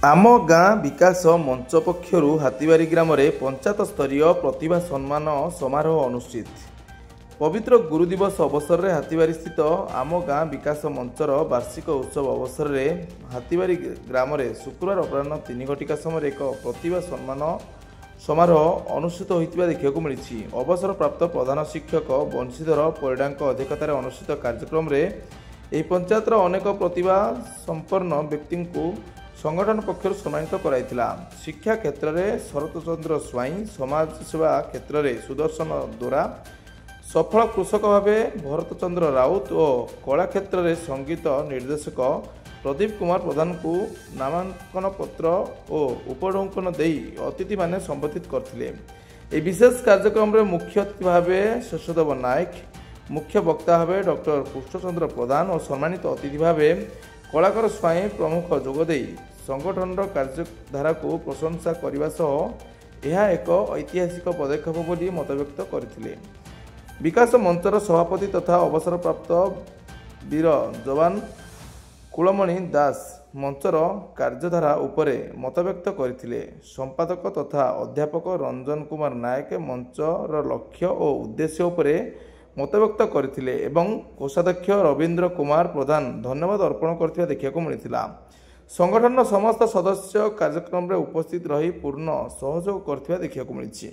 आम गाँ विकास मंच पक्षरु हातीबारी ग्राम में पंचायत स्तरीय प्रतिभा सम्मान समारोह अनुष्ठित। पवित्र गुरु दिवस अवसर में हातीबारी स्थित आम गाँ विकास मंचर वार्षिक उत्सव अवसर में हातीबारी ग्राम में शुक्रवार अपराह 3 घटिका समय एक प्रतिभा सम्मान समारोह अनुष्ठित होता देखा मिली। अवसर प्राप्त प्रधान शिक्षक बंशीधर परिडा अध्यक्षतार अनुष्ठित कार्यक्रम में यह पंचायतर अनेक प्रतिभा संपन्न व्यक्ति को संगठन पक्षर सम्मानित कराइथिला। शिक्षा क्षेत्र में शरत चंद्र स्वाई, समाज सेवा क्षेत्र में सुदर्शन दोरा, सफल कृषक भाव भरत चंद्र राउत और कला क्षेत्र में संगीत निर्देशक प्रदीप कुमार प्रधान को नामांकन पत्र और उपढौकन देई अतिथि माने संबोधित करथिले। विशेष कार्यक्रम में मुख्य अतिथि भाव शशदेव नायक, मुख्य वक्ता भाव डॉक्टर कृष्णचंद्र प्रधान और सम्मानित अतिथि भाव कलाकार स्वाई प्रमुख जोगदे संगठन कार्यधारा को प्रशंसा करने सह यह एक ऐतिहासिक पदक्षेप बोली मतव्यक्त करथिले। विकास मंचर सभापति तथा अवसर प्राप्त वीर जवान कुलमणि दास मंचर कार्यधारा उपरे मतव्यक्त करथिले। संपादक तथा अध्यापक रंजन कुमार नायक मंचर लक्ष्य और उद्देश्य उपरे मतव्यक्त करथिले एवं कोषाध्यक्ष रवींद्र कुमार प्रधान धन्यवाद अर्पण करथिबा देखिବାକୁ मिलिथिला। संगठन समस्त सदस्य कार्यक्रम में उपस्थित रही पूर्ण सहयोग करथिबा देखिବାକୁ मिलिछि।